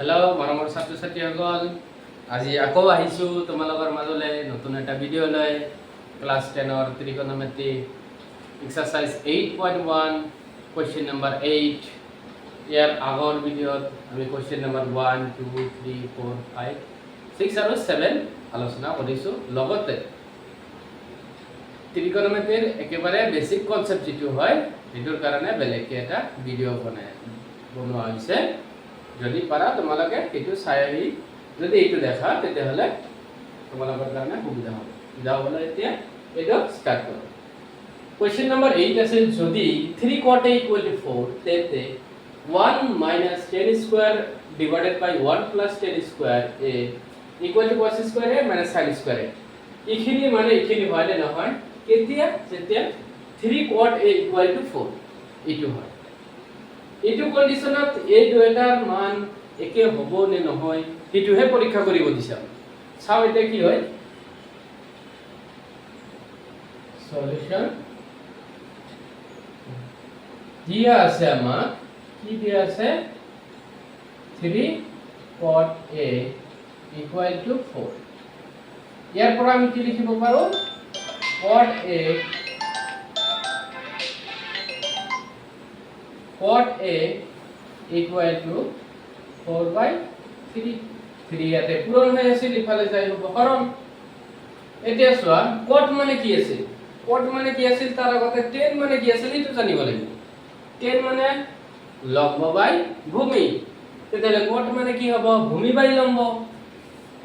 Hello' মৰমৰ ছাত্ৰ ছাত্ৰীসকল, আজি আকৌ আহিছোঁ তোমালোকৰ মাজলৈ নতুন এটা ভিডিঅ' লৈ। ক্লাছ 10ৰ ত্ৰিকোণমিতি এক্সাৰচাইজ 8.1 কুৱেশ্যন নম্বৰ 8। ইয়াৰ আগৰ ভিডিঅ'ত আমি কুৱেশ্যন নম্বৰ 1, 2, 3, 4, 5, 6 আৰু 7 আলোচনা কৰিছোঁ। লগতে ত্ৰিকোণমিতিৰ একেবাৰে বেছিক কনচেপ্ট যিটো হয় সেইটোৰ কাৰণে বেলেগকৈ এটা ভিডিঅ' বনোৱা হৈছে। যদি পাৰা তোমালোকে এইটো চাই আহি যদি এইটো দেখা তেতিয়াহ'লে তোমালোকৰ কাৰণে সুবিধা হ'ব। যাবলৈ এতিয়া এইটো ষ্টাৰ্ট কৰোঁ। কুৱেশ্যন নম্বৰ 8 আছিল, যদি 3 cot A = 4 তেন্তে 1 - 10 square divided by 1 + 10 square A = cos square A - sin square A। এইখিনি মানে এইখিনি হয় নে নহয়? কেতিয়া? যেতিয়া 3 cot A = 4 এইটো হয়। এইটো কন্ডিশনত এই দুটাৰ মান একে হ'ব নে নহয় সেইটোহে পৰীক্ষা কৰিব দিছে। চাও এটা কি হয়, সলিউশন দিয়া আছে আমাক, কি দিয়া আছে? 3 cot A = 4। ইয়াৰ পৰা আমি কি লিখিব পাৰো? cot A = 4/3। 3 ইয়াতে পূৰণ হৈ আছিল, ইফালে যাই হ'ব হৰণ। এতিয়া চোৱা cot মানে কি আছিল? cot মানে কি আছিল? তাৰ আগতে tan মানে কি আছিল এইটো জানিব লাগিব। tan মানে লম্ব বাই ভূমি। তেতিয়াহ'লে cot মানে কি হ'ব? ভূমি বাই লম্ব।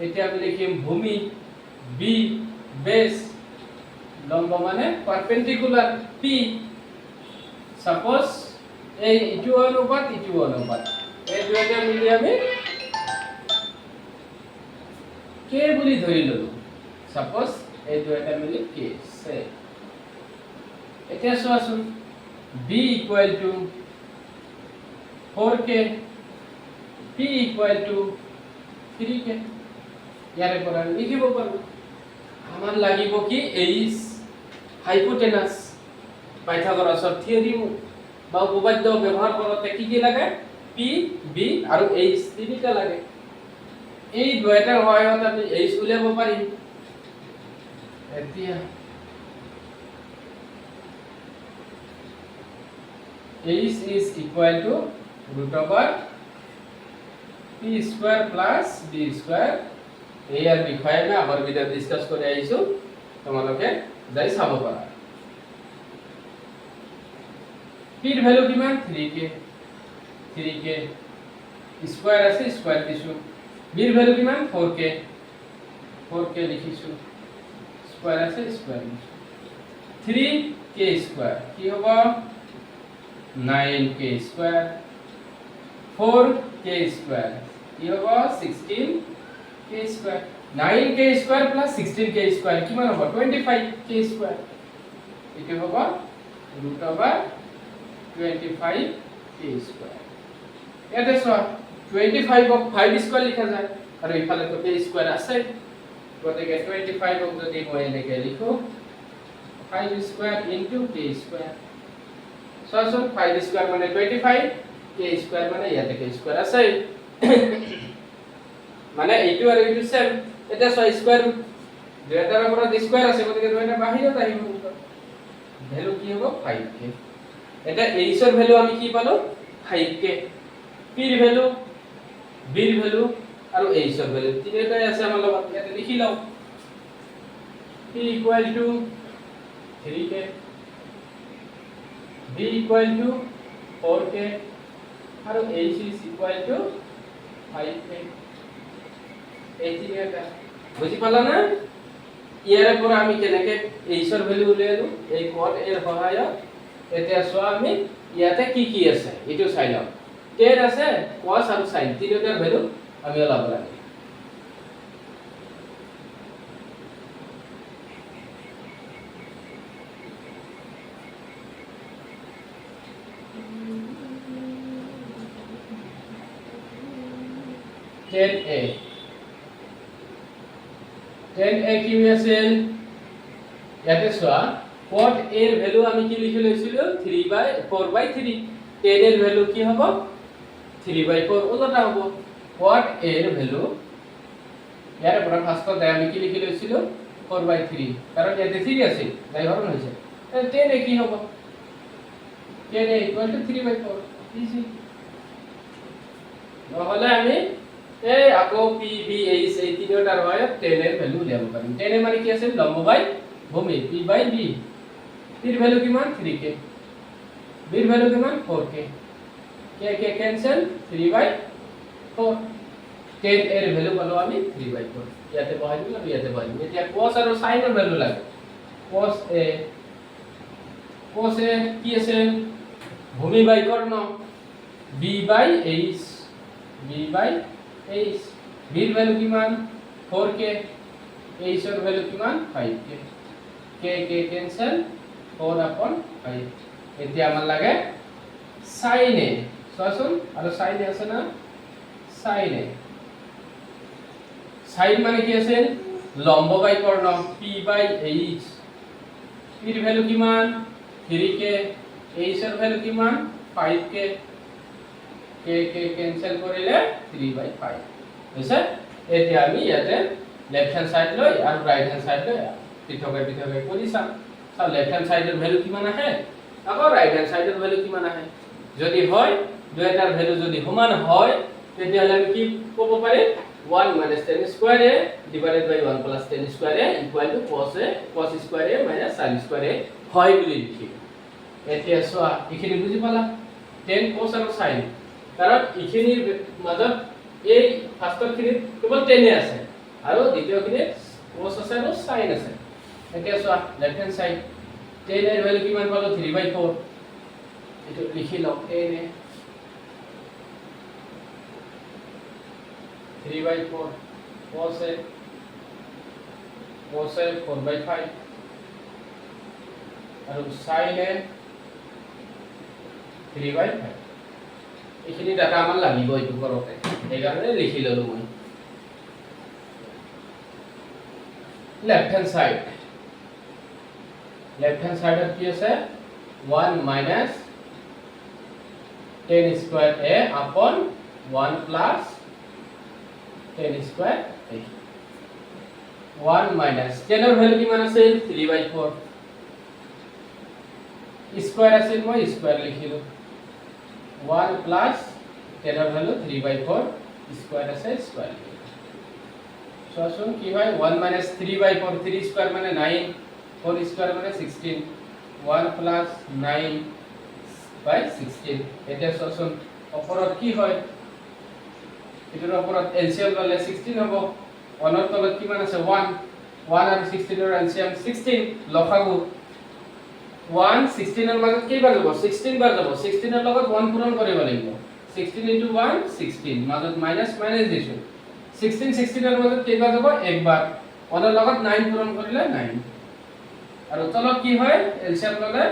এতিয়া আমি লিখিম ভূমি b, বেস, লম্ব মানে পারপেন্ডিকুলার p। সাপোজ এই ইটো অনুপাত এই দুইটা মিলি আমি k বুলি ধৰি ললো। সাপোজ এই দুইটা মিলি k সে। এতিয়া চোৱাচোন b = 4k, p = 3k। ইয়াৰে পৰা লিখিব পাৰো। আমাৰ লাগিব কি? H hypotenuse. পাইথাগোৰাছৰ থিওৰিম বা উপপাদ্য ব্যৱহাৰ কৰোঁতে কি কি লাগে? p, b আৰু h তিনিটা লাগে। এই দুইটাৰ সহায়ত আমি h উলিয়াব পাৰিম। এতিয়া h is equal to √p² plus b²। ইয়াৰ বিষয়ে আমি আগৰ ভিডিঅ'ত ডিসকাস কৰি আহিছো, তোমালোকে যাই চাব পাৰা। p ৰ ভ্যালু কিমান? 3k স্কয়াৰ আছে, স্কয়াৰ দিছো। b ৰ ভ্যালু কিমান? 4k লিখিছো, স্কয়ার আছে, স্কয়ার দিছো। 3k² কি হ'ব? 9k²। 4k² কি হ'ব? 16k²। 9k² plus 16k² কিমান হ'ব? 25k²। এটো হ'ব √25k²। এটা চোৱা 25 ক 5² লিখা যায় আৰু ইফালে তো k² আছে, গতিকে 25 ক যদি মই এনেকে লিখো 5² * k²। চোৱাচোন 5² মানে 25, k² মানে ইয়াতে k² আছে। মানে এইটো আৰু এইটো সেম। এটা চোৱা স্কয়াৰ ৰুট দুইটাৰ ওপৰত স্কয়াৰ আছে, গতিকে দুইটা বাহিৰত আহিব। ভ্যালু কি হ'ব? 5k। এটা h ৰ ভ্যালু আমি কি পালো? 5k। p ৰ ভ্যালু, b ৰ ভ্যালু আৰু h ৰ ভ্যালু তিনিটাই আছে আমাৰ লগত। ইয়াতে লিখি লও। p = 3k, b = 4k আৰু h is equal to 5k। এই তিনিটা বুজি পালা না? ইয়াৰ পৰা আমি কেনেকে h ৰ ভ্যালু উলিয়ালো? এই cot A ৰ সহায়ত। এতিয়া চোৱা আমি ইয়াতে কি কি আছে এইটো চাই লও। tan আছে, cos আৰু sin তিনিটাৰ ভ্যালু আমি ওলাব লাগে। tan A কি আছিল? ইয়াতে চোৱা cot A ৰ ভ্যালু আমি কি লিখি লৈছিলো? 4/3। tan এর ভ্যালু কি হবে? 3/4 ওলটা হবে। cot a এর ভ্যালু ইয়াৰ পৰা ফাৰ্ষ্টত আমি কি লিখি লৈছিলো 4/3 কাৰণ ইয়াতে 3 আছে তাই হৰণ হৈছে 10 এ কি হ'ব 10 a = 3/4 ইজি নহলে আমি এই আকৌ p b h এই তিনিটাৰ হয় 10 এৰ ভ্যালু উলিয়াব পাৰিম 10 এ মানে কি আছে লম্ব বাই ভূমি p/b p এর ভ্যালু কিমান 3k b এর ভ্যালু কিমান 4k k ক্যান্সেল 3/4 10 এর ভ্যালু পালো আমি 3/4 ইয়াতে বহাই দিলাম ইয়াতে বহাই দিলাম এতিয়া cos আৰু sin এর ভ্যালু লাগে cos a কি আছে ভূমি বাই কর্ণ b/h b/h b এর ভ্যালু কিমান 4k h এর ভ্যালু কিমান 5k k ক্যান্সেল 4/5 এতিয়া আমার লাগে sin a সসুন are sin a আছে না sin a sin মানে কি আছে লম্ব বাই কর্ণ p/h p এর ভ্যালু কিমান 3k h এর ভ্যালু কিমান 5k k ক্যান্সেল কৰিলে 3/5 হৈছে এতিয়া আমি ইয়াতে লেফট হ্যান্ড সাইড লৈ আৰু ৰাইট হ্যান্ড সাইড লৈ পৃথকে কৰি চাম সব লেফট হ্যান্ড সাইডেৰ ভ্যালু কিমান আহে আকৌ ৰাইট হ্যান্ড সাইডেৰ ভ্যালু কিমান আহে যদি হয় দুইটাৰ ভ্যালু যদি সমান হয় তেতিয়াহলে আমি কি ক'ব পাৰি 1 - 10 square a divided by 1 plus 10 square a equal to cos square a minus sin square a হয় বুলি লিখিম এতিয়া চোৱা ইখিনি বুজি পালা 10 cos আৰু sin কাৰণ ইখিনিৰ মাজত এই ফাৰ্ষ্টৰ খিনিত কেৱল 10 এ আছে আৰু দ্বিতীয় খিনিত cos আছে আৰু sin আছে এতিয়া চোৱা লেফট হ্যান্ড সাইড 10 এর ভ্যালু কিমান পালো 3/4 এটো লিখি লও 10 এ 3/4 cos a 4/5 আৰু sin a 3/5 এইখিনি ডাটা আমাৰ লাগিব এইটো কৰতে এই কাৰণে লিখি ললো মই লেফট হ্যান্ড সাইড কি আছে 1 minus 10 square a upon 1 plus 10 square a 1 minus 10 এর ভ্যালু কিমান আছে 3/4 স্কয়ার আছে মই স্কয়ার লিখিলো 1 plus 10 এর ভ্যালু 3/4 স্কয়ার আছে স্কয়ার সসুন কি হয় 1 minus 3/4 3 স্কয়ার মানে 9 4 স্কয়ার মানে 16 1 plus 9/16 এটা সসুন অপরত কি হয় এটার অপরত এলসিএম ললে 16 হবে 1 এর তলত কিমান আছে 1 1 আর 16 এর এলসিএম 16 লসাগু 1 16 এর মাজত কেইবাৰ যাব 16 বাৰ যাব 16 এৰ লগত 1 পূৰণ কৰিব লাগিব 16 into 1 16 মাজত মাইনাস দিছো 16 16 এর মাজত কেইবাৰ যাব একবাৰ 1 এৰ লগত 9 পূৰণ কৰিলে 9 আৰু তলত কি হয় এলসিএম ললে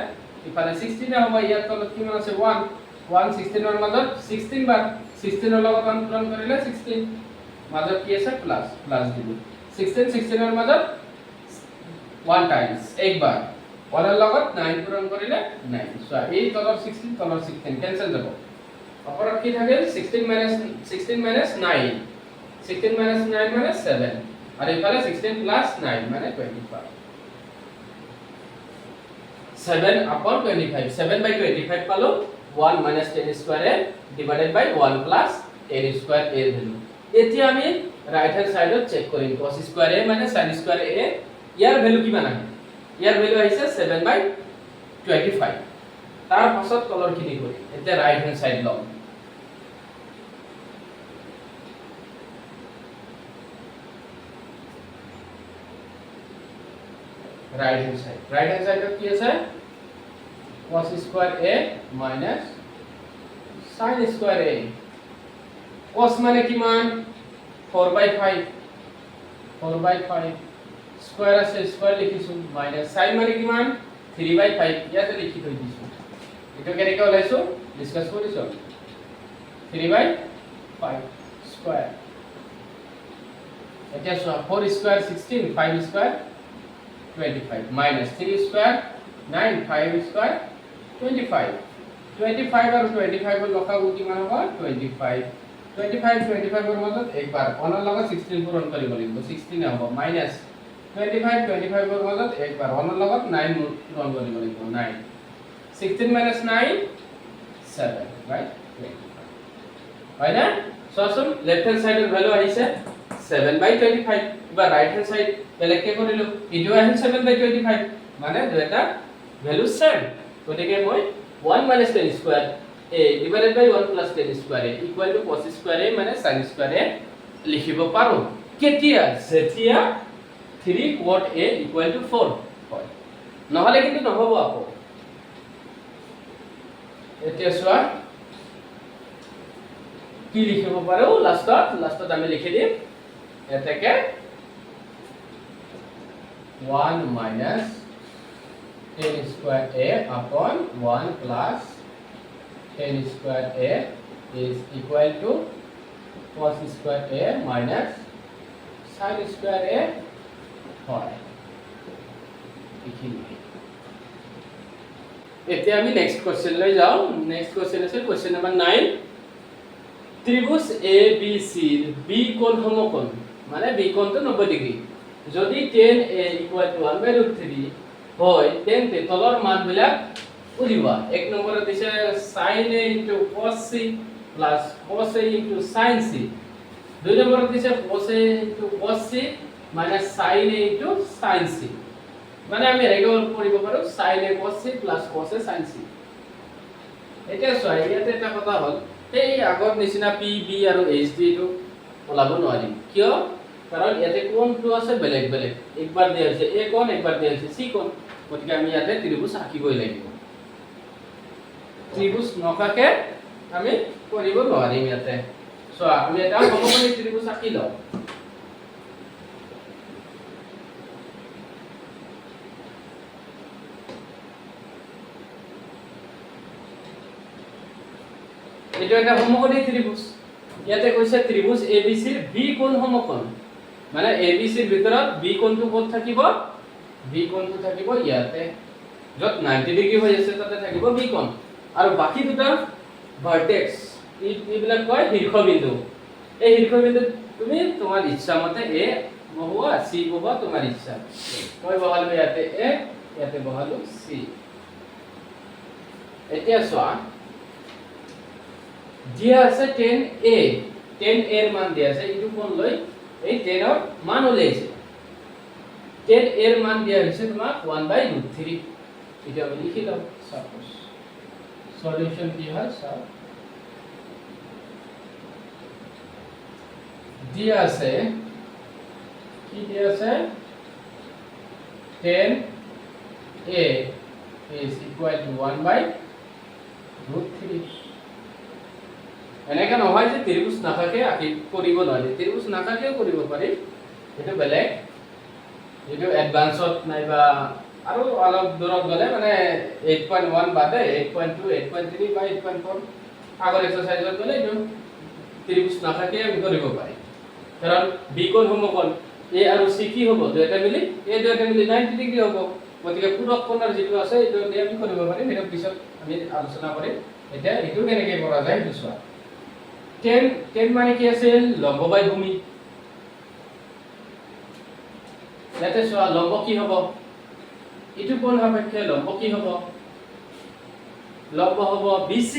ইফালে 16 এ হ'ব ইয়াৰ তলত কিমান আছে 1 1 16 এৰ মাজত 16 বাৰ 16 এৰ লগত 1 পূৰণ কৰিলে 16 মাজত কি আছে প্লাস দিব 16 16 এৰ মাজত 1 টাইমস একবাৰ 1 এৰ লগত 9 পূৰণ কৰিলে 9 সো এই তলৰ 16 তলৰ 16 ক্যান্সেল যাব অপৰত কি থাকে 16 9 16 9 মানে 7 আর ইফালে 16 plus 9 মানে 25 7 upon 25 7/25 পালো 1 minus 10 square a divided by 1 plus 10 square a value এতিয়া আমি রাইট হ্যান্ড সাইডত চেক কৰিম cos square a minus sin square a year value কিমান আহে ইয়াৰ ভ্যালু আহিছে 7/25 তাৰ পাছত তলৰ খিনি কৰি এতিয়া রাইট হ্যান্ড সাইড লম right hand side কি আছে cos square a minus sin square a cos মানে কিমান 4/5 স্কয়ার আছে স্কয়ার লিখিছো মাইনাস sin মানে কিমান 3/5 ইয়াতে লিখি থৈ দিছো এটো কেনেকৈ ওলাইছো ডিসকাস কৰিছো 3/5 স্কয়াৰ এটা 4 square 16 5 square 25 minus 3 square 9 5 square 25 25 আৰু 25 এৰ লসাগু কিমান হ'ব 25 25 25 ৰ মাজত একবাৰ 1 ৰ লগত 16 পূৰণ কৰিব লাগিব 16 হ'ব মাইনাস 25 25 ৰ মাজত একবাৰ 1 ৰ লগত 9 পূৰণ কৰিব লাগিব 9 16 minus 9 7 right 25 হয় না সসম লেফট হ্যান্ড সাইডৰ ভ্যালু আহিছে 7/25 বা ৰাইট হ্যান্ড সাইড বেলেগকে কৰিলো ইটো আহিল 7/25 মানে দুটা ভ্যালু সেম গতিকে মই 1 minus 10 square a divided by 1 plus 10 square a equal to cos square a minus sin square a লিখিব পাৰো কেতিয়া যেতিয়া 3 quad a equal to 4 হয় নহলে কিন্তু নহব আকৌ এতিয়া চোৱা কি লিখিব পাৰো লাষ্টত আমি লিখি দিম এটাকে 1 minus 10 square a upon 1 plus 10 square a is equal to cos square a minus sin square a হয় এতিয়া আমি নেক্সট কোশ্চেন লৈ যাও নেক্সট কোশ্চেন আছে কোশ্চেন নাম্বার 9 ত্রিভুজ এ বি সি ৰ বি কোণ সমকোণ মানে বি কোণটো 90 ডিগ্ৰী যদি tan a = 1/√3 হয় তেন্তে তলৰ মানবিলাক উলিওৱা এক নম্বৰত দিছে sin a * cos c plus cos a * sin c দুই নম্বৰত দিছে cos a * cos c minus sin a * sin c মানে আমি রেগুলার কৰিব পাৰো sin a cos c plus cos a sin c এটা চোৱা ইয়াতে এটা কথা হ'ল এই আগৰ নিচিনা p b আৰু h d টো ওলাব নোৱাৰি কিয় কাৰণ ইয়াতে কোণটো আছে বেলেগ বেলেগ একবাৰ দিয়া হৈছে a কোণ একবাৰ দিয়া হৈছে c কোণ গতিকে আমি ইয়াতে ত্ৰিভুজ আঁকিবই লাগিব ত্ৰিভুজ নকাকে আমি কৰিব নোৱাৰিম ইয়াতে চোৱা আমি এটা সমকোণী ত্ৰিভুজ আঁকি লওঁ এটা একটা সমকোণী ত্ৰিভুজ ইয়াতে কৈছে ত্ৰিভুজ ABC ৰ B কোণ সমকোণ মানে ABC ৰ ভিতৰত B কোণটো ক'ত থাকিব B কোণটো থাকিব ইয়াতে যত 90 ডিগ্ৰী হৈ আছে তাতে থাকিব B কোণ আৰু বাকি দুটা ভাৰ্টেক্স এইবিলাক কয় শীৰ্ষবিন্দু এই শীৰ্ষবিন্দু তুমি তোমাৰ ইচ্ছা মতে A বহোৱা C বহোৱা তোমাৰ ইচ্ছা মই বহালো ইয়াতে A ইয়াতে বহালো C এতিয়া চোৱা দিয়া আছে 10a 10a এর মান দিয়া আছে ইটু কোন লই এই 10 এর মান ওলাইছে 10a এর মান দিয়া হইছে তোমাক 1/√3 এটা আমি লিখি দাও সাপোজ সলিউশন কি হয় সব দিয়া আছে কি দিয়া আছে 10a is equal to 1/√3 এনেকা নহয় যে ত্রিভুজ নাথাকে আকি কৰিব নোৱাৰি ত্ৰিভুজ নাথাকেও কৰিব পাৰি এটা বেলেগ যেটো এডভান্সত নাইবা আৰু অলপ দূৰত গলে মানে 8.1 বাদে 8.2 8.3 বা 8.4 আগৰ এক্সাৰসাইজত গলে এইটো ত্ৰিভুজ নাথাকে আমি কৰিব পাৰি কাৰণ বি কোণ সমকোণ এ আৰু সি কি হ'ব দুটা মিলি এই দুটা মিলি 90 ডিগ্ৰী হ'ব গতিকে পূৰক কোণৰ যেটো আছে এইটো দিয়ে আমি কৰিব পাৰিম এটা পিছত আমি আলোচনা কৰিম এতিয়া এইটো কেনেকৈ কৰা যায় সেইটো চোৱা 10 মানে কি আছে লম্ব বাই ভূমি ইয়াতে চোৱা লম্ব কি হ'ব ইটো কোণ সাপেক্ষে লম্ব কি হ'ব লম্ব হ'ব BC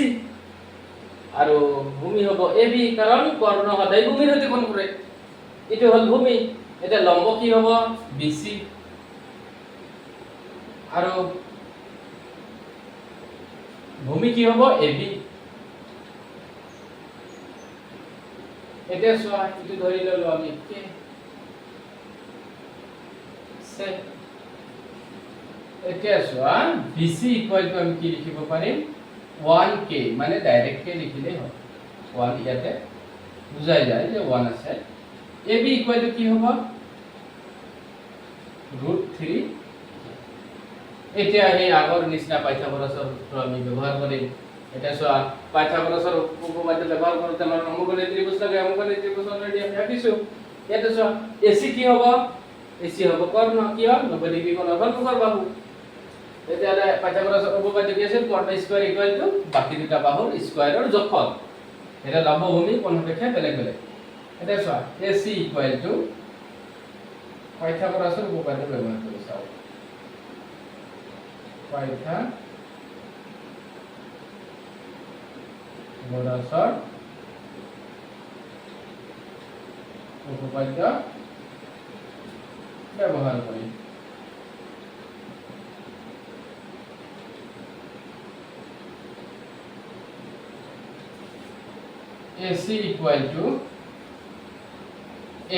আৰু ভূমি হ'ব AB কাৰণ কৰ্ণ সদায় ভূমিৰ সৈতে কোণ কৰে ইটো হল ভূমি এটা লম্ব কি হ'ব BC আৰু ভূমি কি হ'ব AB এটা চোৱা ইটো ধৰি ললো আমি কে সে এতিয়া চোৱা BC ইকুয়াল টু আমি কি লিখিব পাৰিম 1k মানে ডাইৰেক্ট কে লিখিলে হয় 1 ইয়াতে বুজাই যায় যে 1 আছে AB ইকুয়াল টু কি হ'ব √3 এতিয়া এই আগৰ নিচিনা পাইথাগোৰাছৰ সূত্ৰ আমি ব্যৱহাৰ কৰিম এটা চোৱা পাইথাগোৰাছৰ উপপাদ্য ব্যৱহাৰ কৰোঁতে আমাৰ সমকোণী ত্ৰিভুজ লাগে সমকোণী ত্ৰিভুজ অলৰেডি আমি আঁকিছো এটা চোৱা AC কি হ'ব AC হ'ব কৰ্ণ কিয় 90 ডিগ্ৰী কোণৰ ঘনমুখৰ বাহু এতিয়া পাইথাগোৰাছৰ উপপাদ্য কি আছিল কৰ্ণ স্কয়াৰ ইকুয়াল টু বাকি দুটা বাহুৰ স্কয়াৰৰ যোগফল এটা লম্ব ভূমি কোন সাপেক্ষে বেলেগ বেলেগ এটা চোৱা AC ইকুৱেল টু পাইথাগোৰাছৰ উপপাদ্য ব্যৱহাৰ কৰি চাও পাইথাগোৰাছৰ উপপাদ্য ব্যবহার করি AC equal to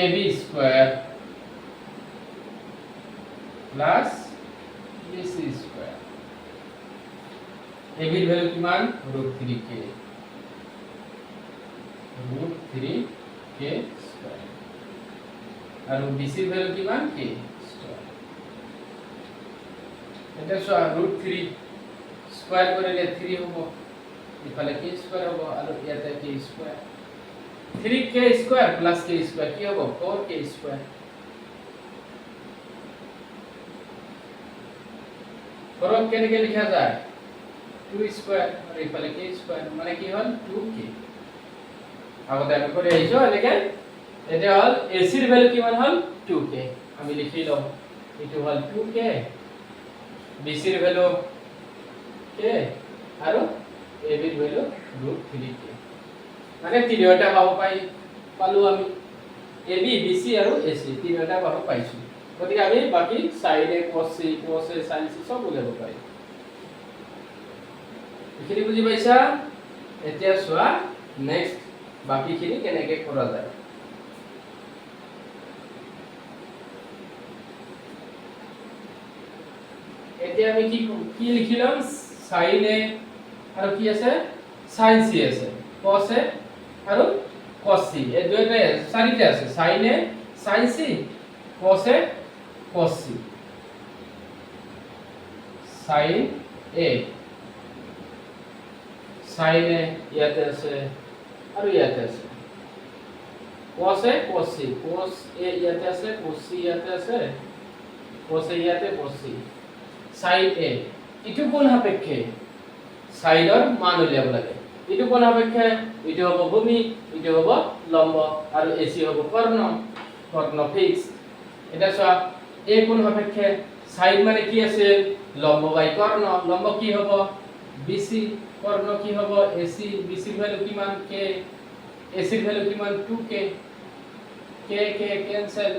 AB square plus BC square AB এর ভ্যালু কিমান √3k √3k square আর BC এর ভ্যালু কিমান k স্কয়ার এটা √3 স্কয়ার করলে 3 হবে ইফালে k স্কয়ার হবে আর ইয়াতে k square 3k square plus k square কি হবে 4k স্কয়ার ফরক কেনকে লেখা যায় 2 স্কয়ার আর ইফালে k স্কয়ার মানে কি হল 2k আগতে আমি করে আইছো এদিকে এটা হল AC এর ভ্যালু কিমান হল 2k আমি লিখি লও এটা হল 2k BC এর ভ্যালু k আর AB এর ভ্যালু √3k মানে তিনিটা পাব পালো আমি AB BC আর AC তিনিটা পাব পাইছো গতিকে আমি বাকি sin A cos A sin C সব উলিয়াব পাৰি এখিনি বুজি পাইছা এতিয়া চোৱা নেক্সট বাকিখিনি কেনেকৈ কৰা যায় এতিয়া আমি কি লিখিলাম sin A আৰু কি আছে sin C আছে cos A আৰু cos C এই দুইটা চাৰিটা আছে sin A sin C cos A cos C sin A ইয়াতে আছে আৰু ইয়াতে আছে cos A cos C cos A ইয়াতে আছে cos C ইয়াতে আছে cos A ইয়াতে cos C sin A ইটো কোন সাপেক্ষে সাইডৰ মান উলিয়াব লাগে ইটো কোন সাপেক্ষে ইটো হ'ব ভূমি ইটো হ'ব লম্ব আৰু AC হ'ব কৰ্ণ ফিক্স এটা চোৱা A কোন সাপেক্ষে সাইড মানে কি আছে লম্ব বাই কর্ণ লম্ব কি হ'ব BC কর্ণ কি হ'ব AC BC এর ভ্যালু কিমান k AC এর ভ্যালু কিমান 2k k ক্যান্সেল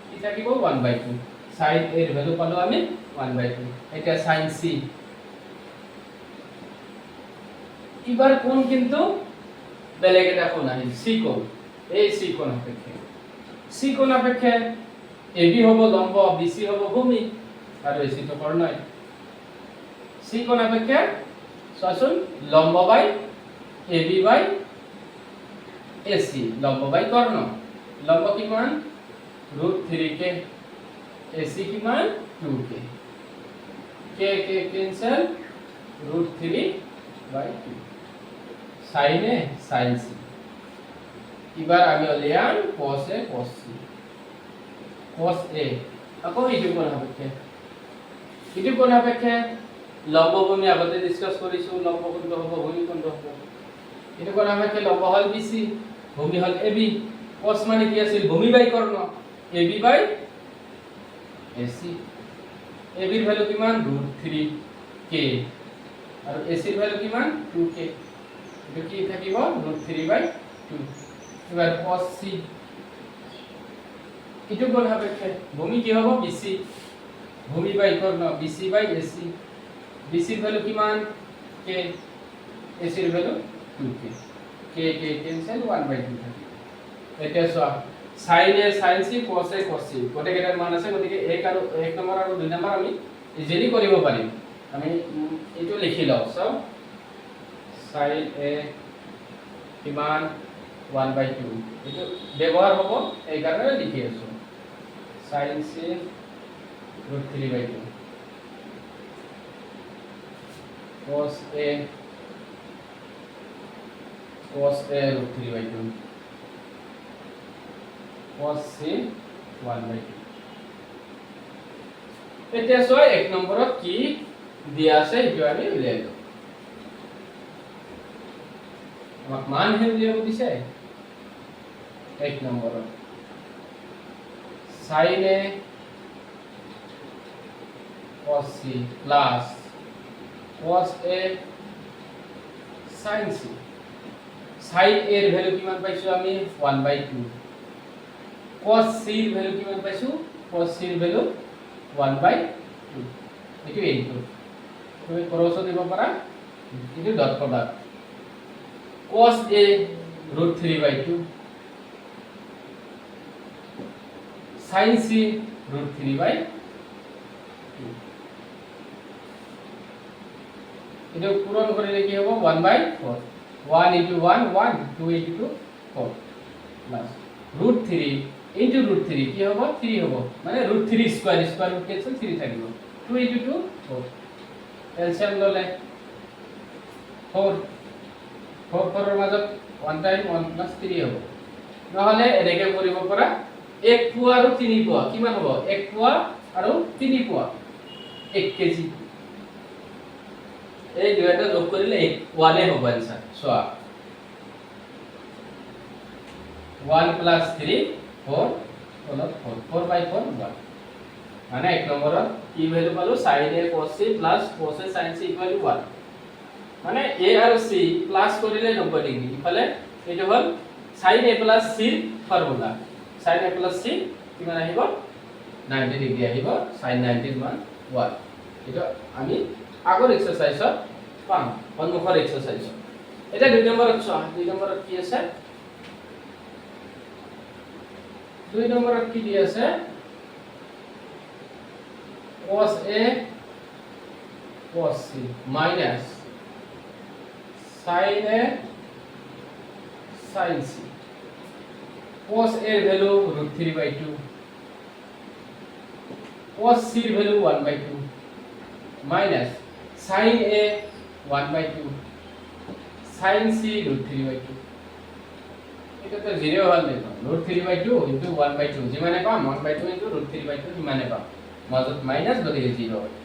কি থাকিব 1/2 সাইড এর ভ্যালু পালো আমি 1/2 এটা sin C এবার কোন কিন্তু বেলেগ এটা কোন আছে C কোণ এই C কোণ অপেক্ষা C কোণ অপেক্ষা AB হবে লম্ব BC হবে ভূমি আর AC তো কর্ণই C কোণ অপেক্ষা সসুন লম্ব বাই AB বাই AC লম্ব বাই কর্ণ লম্ব কিমান √3k AC কিমান 2k k cancel √3/2 sin A sin C এবার আমি Liam cos A cos C cos A আকৌ ইটো কোণ অপেক্ষা লম্ব ভূমি আগতে ডিসকাস কৰিছো লম্ব কোণটো হ'ব ভূমি কোণটো হ'ব ইটো কোণ অপেক্ষা লম্ব হল BC ভূমি হল AB cos মানে কি আছিল ভূমি বাই কর্ণ AB বাই AC AB এর ভ্যালু কিমান √3k আর AC এর ভ্যালু কিমান 2k এটা কি থাকিব √3/2 এবার cos C ইটো কোণ সাপেক্ষে ভূমি কি হ'ব BC ভূমি বাই কর্ণ BC বাই AC BC এর ভ্যালু কিমান k AC এর ভ্যালু 2k k ক্যান্সেল 1/2 থাকিব এটা সব sin A sin C cos A cos C গোটেইকেইটাৰ মান আছে গতিকে 1 নম্বৰ আৰু 2 নম্বৰ আমি ইজিলি কৰিব পাৰিম আমি এটো লিখি লও সব sin A কিমান 1/2 এটো ব্যবহার হ'ব এই কারণে লিখি আছো sin C √3/2 cos A √3/2 cos C 1/2 এটা সয় 1 নম্বৰত কি দিয়া আছে এটো আমি উলিয়াই লও আমাক মানহে উলিয়াব দিছে 1 নম্বৰত sin a cos c plus cos a sin c sin a এর ভ্যালু কিমান পাইছো আমি 1/2 cos c এর ভ্যালু কিমান পাইছো cos c এর ভ্যালু 1/2 এটো ইনটু তুমি ক্রস দিব পারা এটো dot product cos a √3/2 sin c √3/2 এটা পূরণ করলে কি হবে 1/4 1 into 1 1 2 into 2 4 প্লাস √3 into √3 কি হবে 3 হবে মানে √3 স্কয়ার স্কয়ার রুট ক্যান্সেল 3 থাকবে 2 into 2 4 এলসিএম ললে 4 4 এর মাজত 1 টাইম 1 প্লাস 3 হবে নহলে এনেকে কৰিব পৰা 1 পোৱা আৰু 3 পোৱা কিমান হ'ব 1 পোৱা আৰু 3 পোৱা 1 কেজি এই দুইটা যোগ কৰিলে 1 এ হ'ব आंसर সোয়া 1 plus 3 4 4/4 1 মানে এক নম্বৰত কি ভ্যালু পালো sin a cos c plus cos a sin c equal to 1 মানে a আৰু c প্লাস কৰিলে 90 ডিগ্ৰী ইফালে এটো হল sin a plus c formula sin a plus c কিমান আহিব 90 ডিগ্ৰী আহিব sin 90 মান 1 এটা আমি আগৰ এক্সাৰসাইজত পাম সন্মুখৰ এক্সাৰসাইজত এটা দুই নম্বৰত চোৱা দুই নম্বৰত কি আছে দুই নম্বৰত কি দি আছে cos a cos c minus sin a sin c cos a এর ভ্যালু √3/2 cos c এর value 1/2 minus sin a 1/2 sin c √3/2 এটা তো 0 হল দেখো √3/2 into 1/2 যিমানে পাম 1/2 into √3/2 যিমানে পাম মাজত মাইনাস গতিকে 0 হয়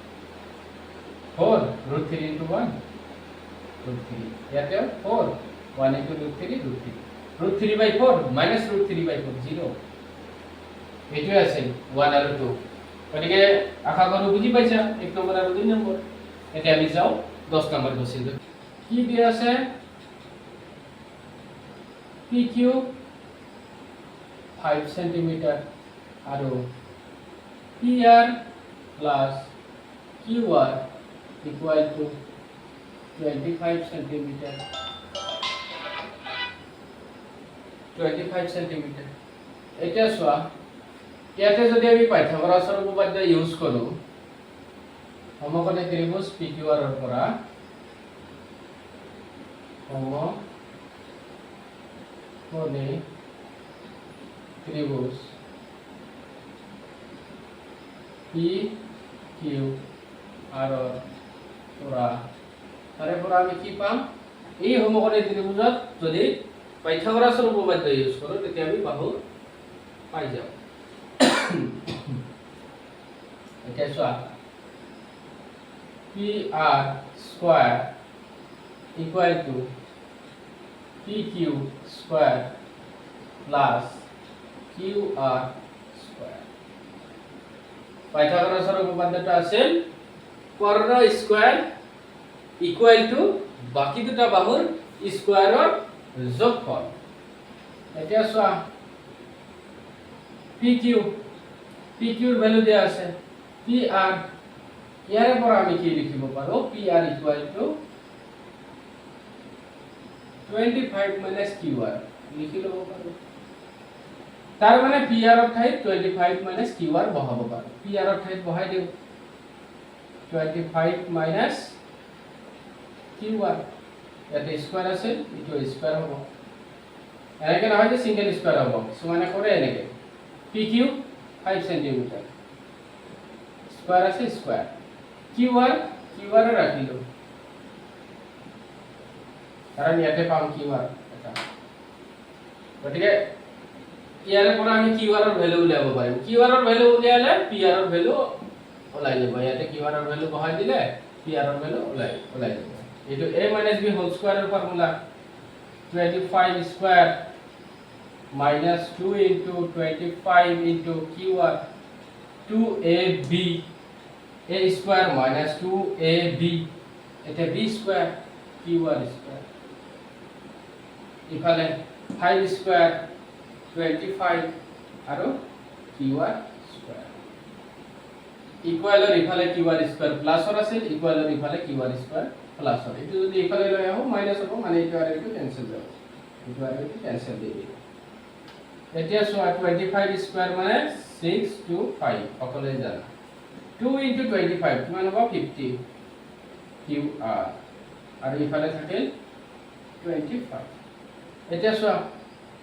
4 √3 into 1 √3 ইয়াতে 4 1 into √3 √3/4 minus √3/4 0 এটো আছে 1 আৰু 2 গতিকে আশা কৰো বুজি পাইছা 1 নম্বৰ আৰু 2 নম্বৰ এটা আমি যাও 10 নম্বৰ বসিল কি দিয়া আছে PQ 5 cm আৰু PR plus QR equal to 25 cm 25 cm এটা সোয়া ইয়াতে যদি আমি পাইথাগোৰাসৰ উপপাদ্য ইউজ কৰো সমকোণী ত্ৰিভুজ PQR ৰ পৰা সমকোণী ত্ৰিভুজ PQR পৰা তাৰে পৰা আমি কি পাম এই সমকোণী ত্ৰিভুজত যদি পাইথাগোৰাসৰ উপপাদ্য ইউজ কৰো তেতিয়া আমি বাহু পাই যাও এটা সোয়া PR square equal to PQ square plus QR square পাইথাগোৰাসৰ উপপাদ্যটো আছিল কৰ্ণ স্কয়াৰ ইকুয়াল টু বাকি দুটা বাহুৰ স্কয়াৰৰ যোগফল এতিয়া সোয়া PQ ৰ ভ্যালু দিয়া আছে PR ইয়াৰে পৰা আমি কি লিখিব পাৰো PR equal to 25 minus QR লিখি লব পাৰো তাৰ মানে PR ৰ ঠাইত 25 minus QR বহাব পাৰো PR ৰ ঠাইত বহাই দিও 25 minus QR ইয়াতে স্কয়াৰ আছে ইটো স্কয়াৰ হ'ব এনেকে নহয় যে সিঙ্গেল স্কয়াৰ হ'ব সমানে কৰে এনেকে PQ 5 cm স্কয়াৰ আছে স্কয়াৰ QR ৰাখিলো কাৰণ ইয়াতে পাম QR এটা গতিকে ইয়াৰে পৰা আমি QR ৰ ভ্যালু উলিয়াব পাৰিম QR ৰ ভ্যালু উলিয়ালে PR ৰ ভ্যালু ওলাই যাব ইয়াতে QR ৰ ভ্যালু বহাই দিলে PR ৰ ভ্যালু ওলাই যাব এটো a - b হোল স্কয়াৰ ৰ formula 25 square minus 2 into 25 into QR 2AB a square minus 2AB এটা b square QR square ইফালে 5 square 25 আৰু QR square ইকুয়ালৰ ইফালে QR square প্লাসৰ আছিল ইকুয়ালৰ ইফালে QR square প্লাসৰ এটো যদি ইফালে লৈ আহো মাইনাস হ'ব মানে এইটো আৰু এইটো ক্যান্সেল যাব এইটো আৰু এইটো ক্যান্সেল দি দিম এতিয়া সোয়া 25 স্কয়ার মানে 6 to 5 সকলে জানা 2 into 25 কিমান হ'ব 50 QR আৰু ইফালে থাকে 25 এতিয়া সোয়া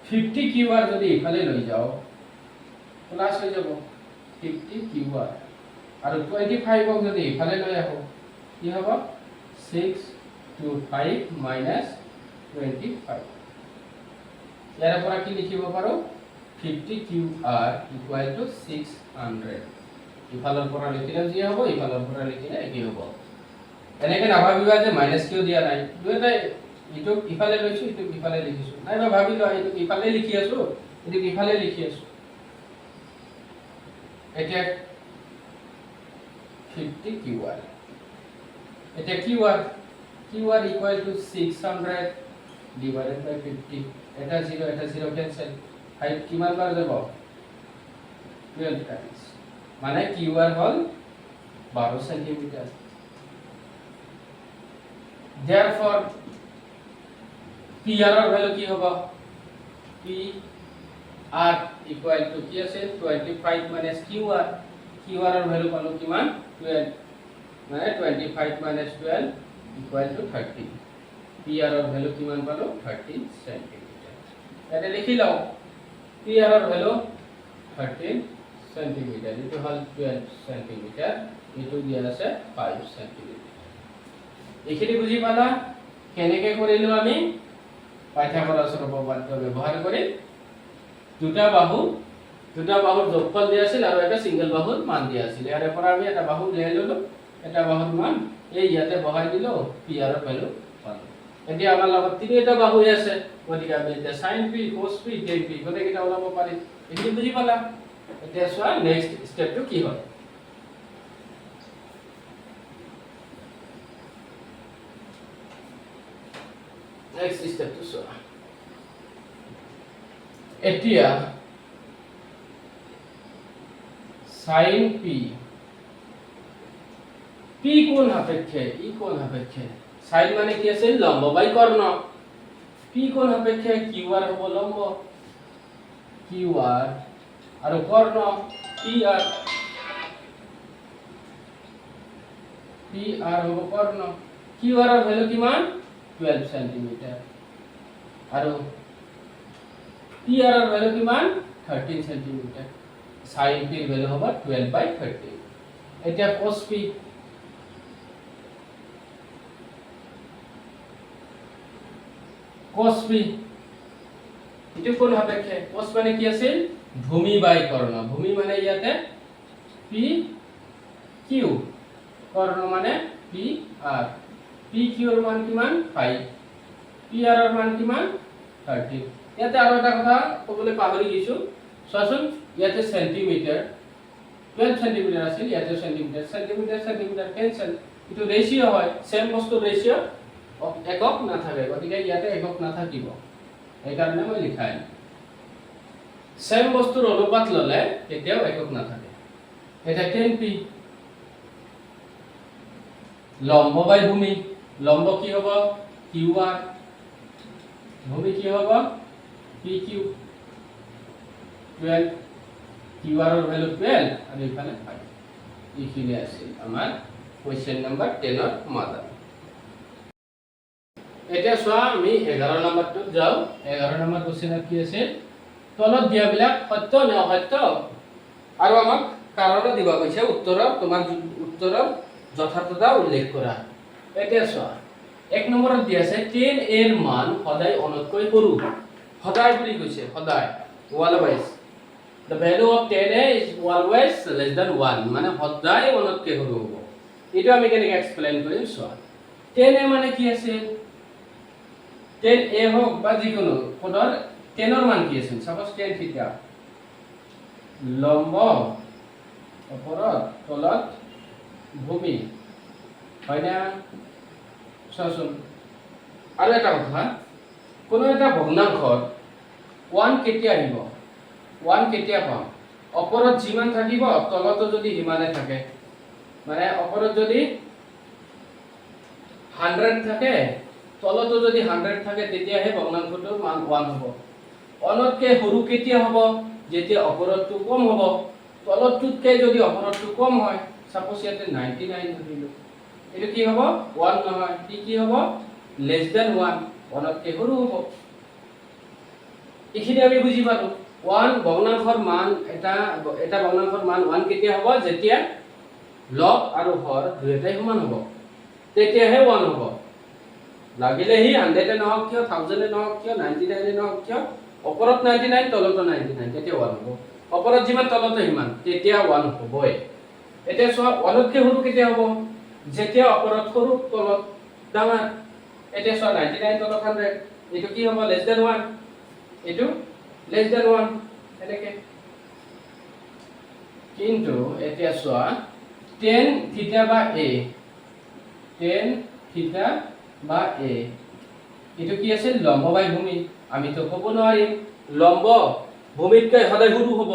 50 QR যদি ইফালে লৈ যাও প্লাস হৈ যাব 50 QR আৰু 25 ক যদি ইফালে লৈ আহো কি হ'ব 6 to 5 minus 25 ইয়াৰ পৰা কি লিখিব পাৰো 50 QR equal to 600 ইফালৰ পৰা লিখিলে যি হ'ব ইফালৰ পৰা লিখিলে কি হ'ব এনেকে নাভাবিবা যে মাইনাস কিউ দিয়া নাই দুটাই ইটো ইফালে লৈছো ইটো ইফালে লিখিছো নাইবা ভাবিলো ইটো ইফালে লিখি আছো ইটো ইফালে লিখি আছো এটা 50 QR এটা QR equal to 600 divided by 50 এটা 0 cancel 5 কিমান বার যাব 12 টাইমস মানে QR হল 12 সেন্টিমিটার therefore PR এর ভ্যালু কি হবে PR equal to কি আছে 25 minus QR এর ভ্যালু পালো কিমান 12 মানে 25 minus 12 equal to 30 PR এর ভ্যালু কিমান পালো 13 সেন্টিমিটার এটা লিখি লও PR এর ভ্যালু 13 সেন্টিমিটার এটা হল 12 সেন্টিমিটার এটো দিয়া আছে 5 সেন্টিমিটার এখিনি বুঝি পালা কেনেকে কৰিলো আমি পাঠ্যক্ৰমৰ উপপাদ্য ব্যৱহাৰ কৰি দুটা বাহুৰ যোগফল দিয়া আছিল আৰু এটা সিঙ্গেল বাহুৰ মান দিয়া আছিল ইয়াৰ পৰা আমি এটা বাহু উলিয়াই ললো এটা বাহুৰ মান এই ইয়াতে বহাই দিলো PR এৰ ভ্যালু পালো এতিয়া আমাৰ লগত তিনিটা বাহু আছে গতিকে আমি এটা sin p cos p tan p গতিকে ওলাব পাৰি এখিনি বুজি পালা এতিয়া চোৱা নেক্সট স্টেপটো কি হয় নেক্সট স্টেপটো চোৱা এতিয়া sin p p কোন সাপেক্ষে ই কোন সাপেক্ষে sin মানে কি আছে লম্ব বাই কর্ণ p কোন সাপেক্ষে qr হ'ব লম্ব qr আৰু কৰ্ণ pr হ'ব কৰ্ণ qr এৰ ভ্যালু কিমান 12 সেন্টিমিটাৰ আৰু pr এর ভ্যালু কিমান 13 সেন্টিমিটার sin p এর ভ্যালু হবে 12/13 এটা cos p cos p এটো কোন সাপেক্ষে cos মানে কি আছে ভূমি বাই কর্ণ ভূমি মানে ইয়াতে p q কর্ণ মানে p r p q এর মান কিমান 5 p r এর মান কিমান 30 ইয়াতে আৰু এটা কথা কবলৈ পাহৰি গৈছো চোৱাচোন ইয়াতে সেন্টিমিটার 12 সেন্টিমিটার আছিল ইয়াতে সেন্টিমিটার ক্যান্সেল এটো রেশিও হয় সেম বস্তু রেশিও একক না থাকে গতিকে ইয়াতে একক না থাকিব এই কারণে মই লিখাই সেম বস্তুৰ অনুপাত ললে তেতিয়াও একক না থাকে এটা 10p লম্ব বাই ভূমি লম্ব কি হ'ব qr ভূমি কি হ'ব pq 12 qr এর ভ্যালু 12 আর এখানে 5 এইখিনি আছে আমার কোশ্চেন নাম্বার 10 এর সমাধান এতিয়া সোয়া আমি 11 নম্বৰটো যাও 11 নম্বৰ কোশ্চেনত কি আছে তলত দিয়া বিলাক সত্য নে অসত্য আৰু আমাক কাৰণ দিব কৈছে উত্তৰৰ তোমাৰ উত্তৰৰ যথাৰ্থতা উল্লেখ কৰা এতিয়া সোয়া 1 নম্বৰত দিয়া আছে 10 এৰ মান সদায় অনতকৈ সৰু সদায় বুলি কৈছে সদায় always the value of 10 is always less than 1 মানে সদায় অনতকৈ সৰু হ'ব এটো আমি কেনেকৈ এক্সপ্লেইন কৰিম সোয়া 10 মানে কি আছে tan a হোক বা যিকোনো কোণৰ tan মান কি আছিল সাপোজ tan থিটা লম্ব ওপৰত তলত ভূমি হয় না চাচোন আৰু এটা কথা কোনো এটা ভগ্নাংশৰ 1 কেতিয়া আহিব 1 কেতিয়া পাম ওপৰত যিমান থাকিব তলতো যদি হিমানে থাকে মানে ওপৰত যদি 100 থাকে তলতো যদি 100 থাকে তেতিয়াহে ভগ্নাংশটোৰ মান 1 হ'ব অনতকে সৰু কেতিয়া হ'ব যেতিয়া ওপৰতটো কম হ'ব তলতটোতকে যদি ওপৰতটো কম হয় সাপোজ ইয়াতে 99 ধৰিলো এটো কি হ'ব 1 নহয় কি হ'ব less than 1 অনতকে সৰু হ'ব এখিনি আমি বুজি পালো 1 ভগ্নাংশৰ মান এটা ভগ্নাংশৰ মান 1 কেতিয়া হ'ব যেতিয়া লব আৰু হৰ দুয়োটাই সমান হ'ব তেতিয়াহে 1 হ'ব লাগিলে হি 100 এ নহওক কিয় 1000 এ নহওক কিয় 99 এ নহওক কিয় ওপৰত 99 তলত 99 তেতিয়া 1 হ'ব ওপৰত যিমান তলত সিমান তেতিয়া 1 হ'বই এতিয়া চোৱা 1 তকৈ সৰু কেতিয়া হ'ব যেতিয়া ওপৰত সৰু তলত ডাঙৰ এতিয়া চোৱা 99 তলত 100 এটো কি হ'ব less than 1 এটো less than 1 এনেকে কিন্তু এতিয়া চোৱা tan থিটা বা a tan থিটা বা a এটো কি আছে লম্ব বাই ভূমি আমি তো ক'ব নোৱাৰিম লম্ব ভূমিতকৈ সদায় সৰু হ'ব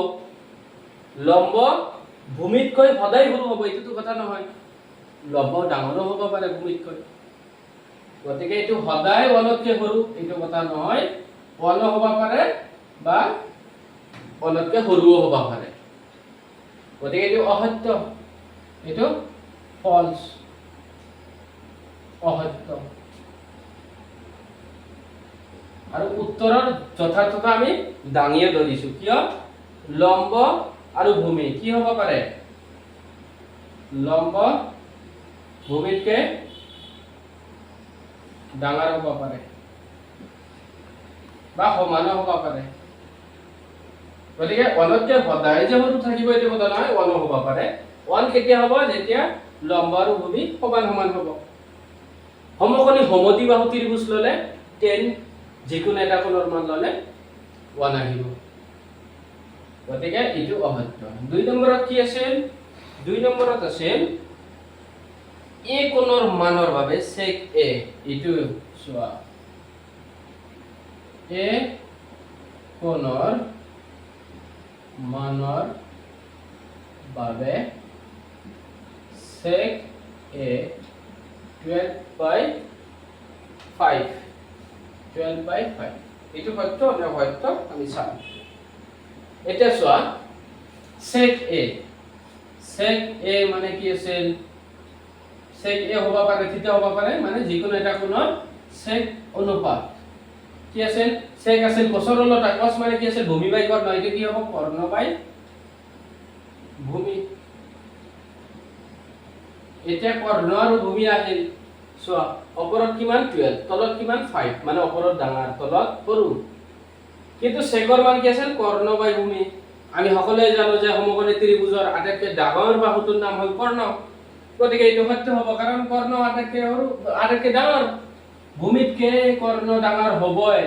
লম্ব ভূমিতকৈ সদায় সৰু হ'ব এটো কথা নহয় লম্ব ডাঙৰ হ'ব পাৰে ভূমিতকৈ গতিকে এটো সদায় অলতকৈ সৰু এটো কথা নহয় অল হ'ব পাৰে বা অলতকৈ সৰুও হ'ব পাৰে গতিকে এটো অসত্য এটো ফলস অসত্য আৰু উত্তৰৰ যথাৰ্থতা আমি দাঙিয়ে ধৰিছো কিয় লম্ব আৰু ভূমি কি হ'ব পাৰে লম্ব ভূমিতকে ডাঙৰ হ'ব পাৰে বা সমান হ'ব পাৰে গতিকে অনতকে সদায় যে সৰু থাকিব এইটো কথা নহয় 1 হ'ব পাৰে 1 কেতিয়া হ'ব যেতিয়া লম্ব আৰু ভূমি সমান সমান হ'ব সমকোণী সমদ্বিবাহু ত্ৰিভুজ ললে tan যিকোনো এটা কোণৰ মান ললে 1 আহিব গতিকে এটো অসত্য 2 নম্বৰত কি আছিল 2 নম্বৰত আছিল a কোণৰ মানৰ বাবে sec a এটো চোৱা a কোণৰ মানৰ বাবে sec a 12/5 12/5 এটো সত্য না সত্য আমি চাম এটা চোৱা sec a মানে কি আছিল sec a হ'ব পাৰে থিটা হ'ব পাৰে মানে যিকোনো এটা কোণৰ sec অনুপাত কি আছিল sec আছিল কোষৰ উলটা cos মানে কি আছিল ভূমি বাই কৰ্ণ এটো কি হ'ব কৰ্ণ বাই ভূমি এটা কৰ্ণ আৰু ভূমি আহিল চোৱা ওপৰত কিমান 12 তলত কিমান 5 মানে ওপৰত ডাঙৰ তলত সৰু কিন্তু সেকৰ মান কি আছিল কৰ্ণ বাই ভূমি আমি সকলোৱে জানো যে সমকোণী ত্ৰিভুজৰ আটাইতকৈ ডাঙৰ বাহুটোৰ নাম হ'ল কৰ্ণ গতিকে এইটো সত্য হ'ব কাৰণ কৰ্ণ আটাইতকৈ সৰু আটাইতকৈ ডাঙৰ ভূমিতকে কৰ্ণ ডাঙৰ হ'বই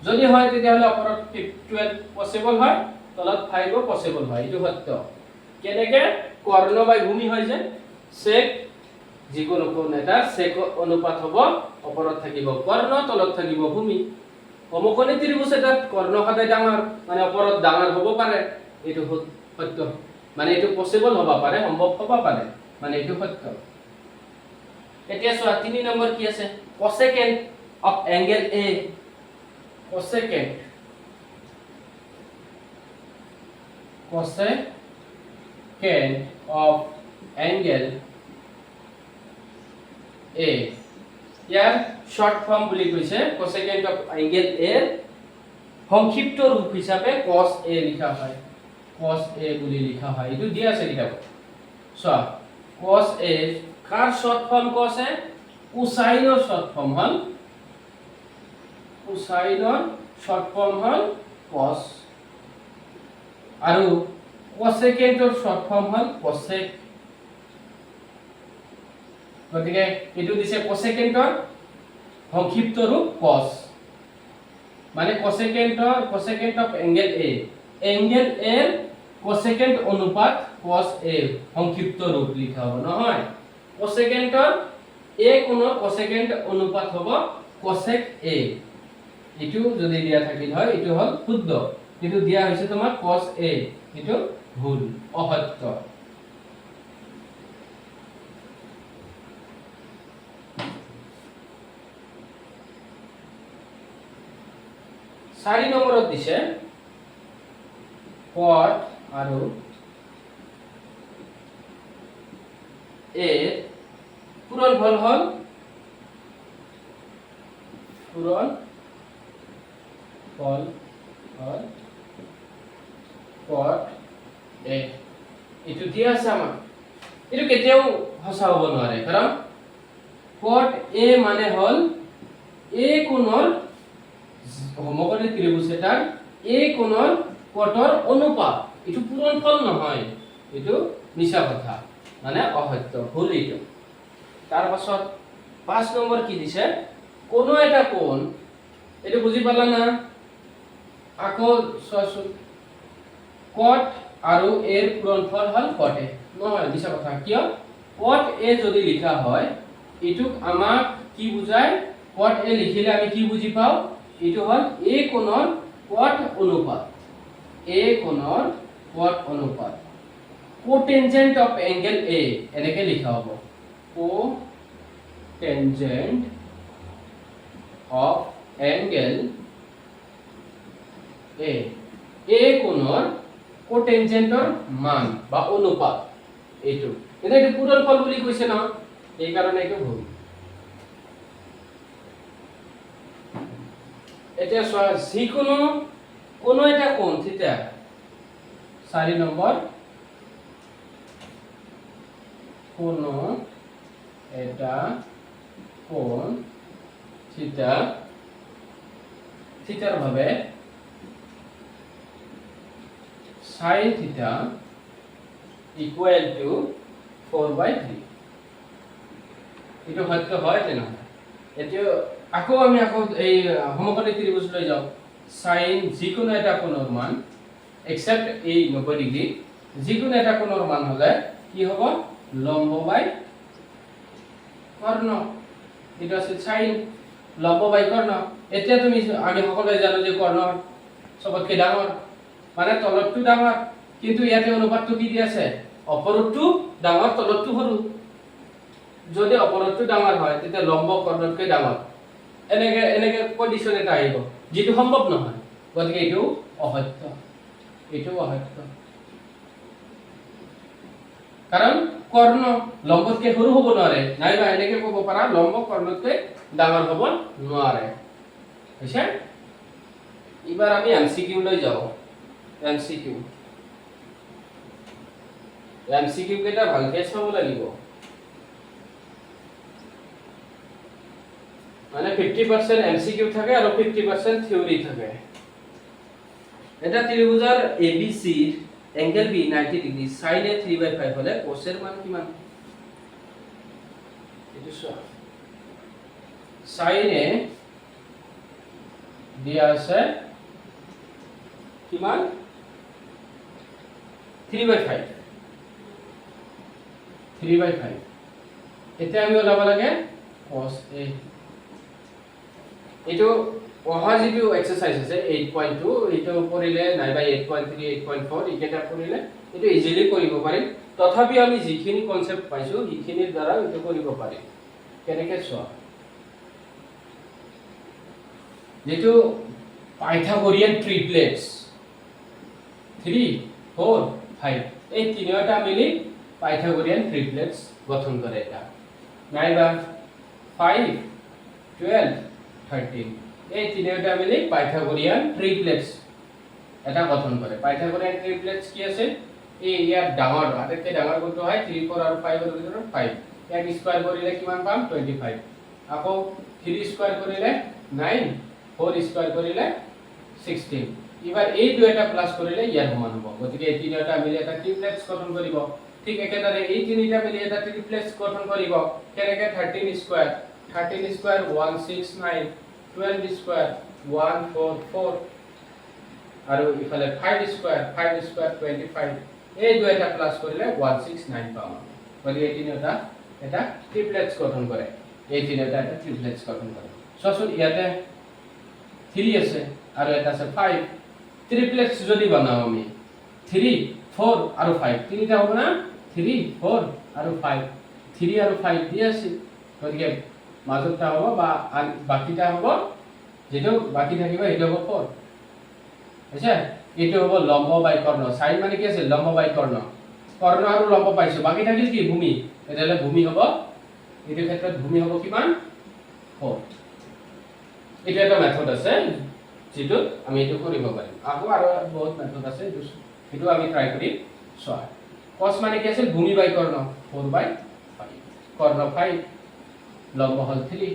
যদি হয় তেতিয়াহ'লে ওপৰত 12 পসিবল হয় তলত 5 পসিবল হয় এইটো সত্য কেনেকে কৰ্ণ বাই ভূমি হয় যে sec যিকোনো কোণ এটা sec অনুপাত হ'ব ওপৰত থাকিব কৰ্ণ তলত থাকিব ভূমি সমকোণী ত্ৰিভুজ এটাত কৰ্ণ সদায় ডাঙৰ মানে ওপৰত ডাঙৰ হ'ব পাৰে এইটো সত্য মানে এইটো পসিবল হ'ব পাৰে সম্ভৱ হ'ব পাৰে মানে এইটো সত্য এতিয়া চোৱা 3 নম্বৰ কি আছে cosecant of angle a cosecant of angle a year short form বুলি কৈছে cosecant of angle a সংক্ষিপ্ত ৰূপ হিচাপে cos a লিখা হয় cos a বুলি লিখা হয় এটো দিয়া আছে কিতাপত চোৱা cos a কাৰ শৰ্ট ফৰ্ম cos a কোসাইনৰ শৰ্ট ফৰ্ম হল কোসাইনৰ শৰ্ট ফৰ্ম হল cos আৰু cosecantৰ শৰ্ট ফৰ্ম হল cosec গতিকে এটো দিছে cosecantৰ সংক্ষিপ্ত রূপ cos মানে cosecant of angle A angle A এর কোসেকেন্ট অনুপাত cos A সংক্ষিপ্ত রূপ লিখা হবে নহয় কোসেকেন্টৰ A কোণৰ কোসেকেন্ট অনুপাত হ'ব cosec A এটো যদি দিয়া থাকিল হয় এটো হল শুদ্ধ কিন্তু দিয়া হৈছে তোমাৰ cos A এটো ভুল অসত্য 4 নম্বৰত দিছে cot আৰু a পূৰণফল হল cot a এটো দিয়া আছে আমাৰ এটো কেতিয়াও হসা হ'ব নোৱাৰে কাৰণ cot a মানে হল a কোণৰ সমকোণী ত্ৰিভুজ এটাৰ a কোণৰ cotৰ অনুপাত এটো পূৰণফল নহয় এটো মিছা কথা মানে অসত্য ভুল এটো তাৰ পাছত 5 নম্বৰ কি দিছে কোনো এটা কোণ এটো বুজি পালা না আকৌ চোৱাচোন cot আৰু a এৰ পূৰণফল হল cot a নহয় মিছা কথা কিয় cot a যদি লিখা হয় এটুক আমাক কি বুজায় cot a লিখিলে আমি কি বুজি পাও এটো হল a কোণৰ cot অনুপাত a কোণৰ cot অনুপাত cotangent of angle a এনেকে লিখা হ'ব cotangent of angle a a কোণৰ cotangentৰ মান বা অনুপাত এইটো এটা কি পূৰণফল বুলি কৈছে না এই কাৰণে এইটো ভুল এটা যিকোনো কোনো এটা কোণ থিতা 4 নম্বৰ কোনো এটা কোণ থিতাৰ ভাবে sin theta equal to 4/3 এটো সত্য হয় না এটো আকৌ আমি এই সমকোণী ত্ৰিভুজ লৈ যাও sin যিকোনো এটা কোণৰ মান except এই 90 ডিগ্ৰী যিকোনো এটা কোণৰ মান হলে কি হ'ব লম্ব বাই কৰ্ণ এটা আছে sin লম্ব বাই কৰ্ণ এতিয়া তুমি আমি সকলোৱে জানো যে কৰ্ণ সবতকৈ ডাঙৰ মানে তলতটো ডাঙৰ কিন্তু ইয়াতে অনুপাতটো কি দি আছে অপৰটো ডাঙৰ তলতটো সৰু যদি অপৰটো ডাঙৰ হয় তেতিয়া লম্ব কৰ্ণতকৈ ডাঙৰ এনেকে কন্ডিশন এটা আহিব যেটো সম্ভৱ নহয় গতিকে এটো অসত্য কাৰণ কৰ্ণ লম্বতকৈ সৰু হ'ব নোৱাৰে নাইবা এনেকে ক'ব পাৰা লম্ব কৰ্ণতকৈ ডাঙৰ হ'ব নোৱাৰে হৈছে এবাৰ আমি এমসিকিউ লৈ যাও এমসিকিউ কেটা ভালকে চাব লাগিব মানে 50% এমসিকিউ থাকে আৰু 50% থিওৰি থাকে এটা ত্ৰিভুজৰ ABC ৰ angle B 90 degree sin A 3/5 হলে cos এৰ মান কিমান এটো চোৱা sin A দিয়া আছে কিমান 3/5 এতিয়া আমি ওলাব লাগে cos A এটো অহা যেটো এক্সারসাইজ আছে 8.2 এটো কৰিলে নাইবা 8.3 8.4 ইকেটা কৰিলে এটো ইজিলি কৰিব পাৰিম তথাপি আমি যিখিনি কনসেপ্ট পাইছো ইখিনিৰ দ্বাৰা এটো কৰিব পাৰিম কেনেকে চোৱা যেটো পাইথাগোৰিয়ান ট্রিপ্লেটস 3 4 5 এই তিনিটা মিলি পাইথাগোরিয়ান ট্রিপ্লেটস গঠন করে এটা নাইবা 5 12 13 এই তিনিটা মিলি পাইথাগোরিয়ান ট্রিপ্লেটস এটা গঠন কৰে পাইথাগোৰিয়ান ট্ৰিপ্লেটস কি আছে এই ইয়াৰ ডাঙৰ আটাইতকৈ ডাঙৰ কোনটো হয় 3 4 আৰু 5 এৰ ভিতৰত 5 এক স্কয়াৰ কৰিলে কিমান পাম 25 আকৌ 3 স্কয়াৰ কৰিলে 9 4 স্কয়াৰ কৰিলে 16 এবাৰ এই দুইটা প্লাস কৰিলে ইয়াৰ সমান হ'ব গতিকে এই তিনিটা মিলি এটা ট্ৰিপ্লেটস গঠন কৰিব ঠিক একেদৰে এই তিনিটা মিলি এটা ট্ৰিপ্লেটস গঠন কৰিব কেনেকে 13 স্কয়াৰ 13 স্কয়াৰ 169 12 স্কয়াৰ 144 আৰু ইফালে 5 স্কয়াৰ 25 এই দুইটা প্লাস কৰিলে 169 পাম গতিকে এই তিনিটা এটা ট্ৰিপলেটস গঠন কৰে এই তিনিটা এটা ট্ৰিপলেটস গঠন কৰে সচুন ইয়াতে 3 আছে আৰু এটা আছে 5 ট্ৰিপলেটস যদি বনাও আমি 3 4 আৰু 5 তিনিটা হ'ব না 3 4 আৰু 5 3 আৰু 5 দি আছে গতিকে মাজৰটা হ'ব বা বাকিটা হ'ব যেটো বাকি থাকিব এটা হ'ব 4 আছে এটো হ'ব লম্ব বাই কর্ণ সাইন মানে কি আছে লম্ব বাই কর্ণ কর্ণ আৰু লম্ব পাইছো বাকি থাকিল কি ভূমি এটালে ভূমি হ'ব এটো ক্ষেত্ৰত ভূমি হ'ব কিমান 4 এটা এটা মেথড আছে যেটো আমি এটো কৰিব পাৰিম আকৌ আৰু বহুত মেথড আছে এটো আমি ট্ৰাই কৰি চোৱা cos মানে কি আছে ভূমি বাই কৰ্ণ 4/5 কৰ্ণ 5 লম্ব হল 3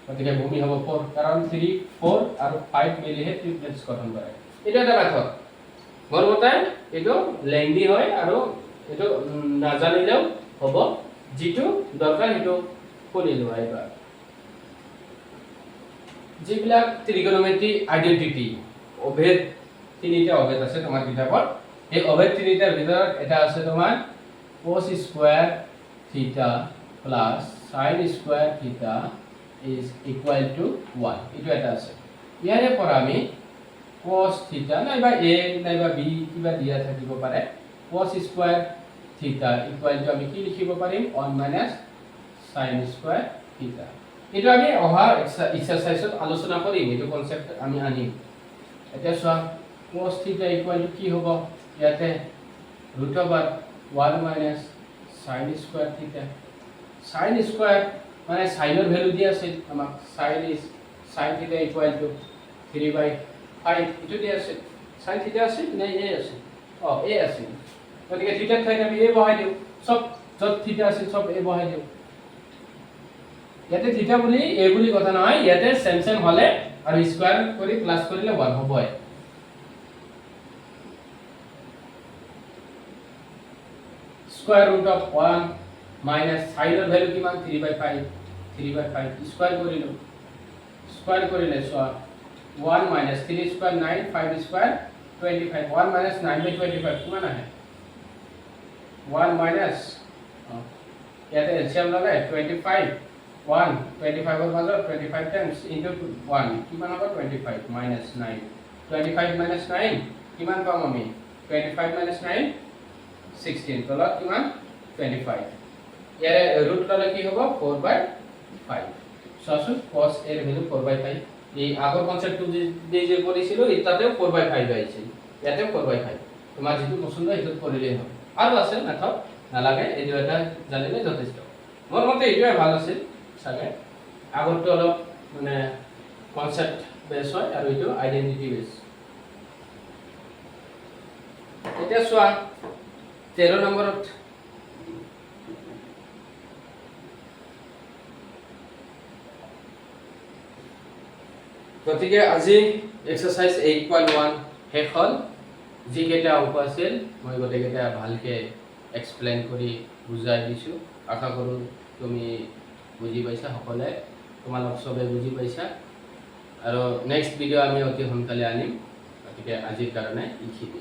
গতিকে ভূমি হ'ব 4 কাৰণ 3 4 আৰু 5 মিলিহে ট্ৰিপলেটস গঠন কৰে এটা এটা মেথড মোৰ মতে এটো লেংদি হয় আৰু এটো নাজানিলেও হ'ব যেটো দৰকাৰ এটো কৰি লোৱা এবাৰ যিবিলাক ত্ৰিকোণমিতি আইডেন্টিটি অভেদ তিনিটা অভেদ আছে তোমাৰ কিতাপত এই অভেদ তিনিটাৰ ভিতৰত এটা আছে তোমাৰ cos স্কয়াৰ থিটা প্লাস sin স্কয়াৰ থিটা is equal to 1 এটো এটা আছে ইয়াৰে পৰা আমি cos থিটা নাইবা a নাইবা b কিবা দিয়া থাকিব পাৰে cos স্কয়াৰ থিটা ইকুয়াল টু আমি কি লিখিব পাৰিম 1 মাইনাস sin স্কয়াৰ থিটা এটো আমি অহা এক্সাৰসাইজত আলোচনা কৰিম এটো কনসেপ্ট আমি আনিম এতিয়া চোৱা cos থিটা ইকুয়াল টু কি হ'ব ইয়াতে √1 মাইনাস sin স্কয়ার থিটা sin স্কয়ার মানে সাইনৰ ভ্যালু দি আছে আমাক sin থিটা ইকুয়াল টু 3/5 এটো দি আছে sin থিটা আছে নে a আছে a আছে গতিকে থিটাৰ ঠাইত আমি a বহাই দিও সব যত থিটা আছে সব a বহাই দিও ইয়াতে থিটা বুলি a বুলি কথা নহয় ইয়াতে সেম হলে আৰু স্কয়াৰ কৰি প্লাস কৰিলে 1 হ'বই স্কয়াৰ ৰুট অফ 1 মাইনাস সাইনৰ ভ্যালু কিমান 3/5 স্কয়াৰ কৰিলে so 1 minus 3 square 9 5 square 25 1 minus 9/25 কিমান আহে 1 minus ইয়াতে এলসিয়াম লগাই 25 1 25 ৰ মাজত 25 times into 1 কিমান হ'ব 25 minus 9 25 minus 9 কিমান পাম আমি 25 minus 9 16 তলত কিমান 25 ইয়াৰে ৰুট ললে কি হ'ব 4/5 সসু cos এৰ ভ্যালু 4/5 এই আগৰ কনসেপ্টটো যে কৰিছিল ইতাতেও 4/5 আহিছে ইয়াতেও 4/5 তোমাৰ যেটো পছন্দ হেতু কৰিলেই হ'ব আৰু আছে মেথড নালাগে এই দুটা জানিলে যথেষ্ট মোৰ মতে এইটোৱে ভাল আছিল সাগে আগৰটো অলপ মানে কনসেপ্ট বেস হয় আৰু এইটো আইডেন্টিটি বেস এটা সোয়া 13 নম্বৰত গতিকে আজি এক্সারসাইজ 8.1 শেষ হল যিকেইটা অংক আছিল মই গোটেইকেইটা ভালকে এক্সপ্লেইন কৰি বুজাই দিছো আশা কৰোঁ তুমি বুজি পাইছা সকলে তোমালোক সবে বুজি পাইছা আৰু নেক্সট ভিডিও আমি অতি সোনকালে আনিম গতিকে আজিৰ কাৰণে এইখিনি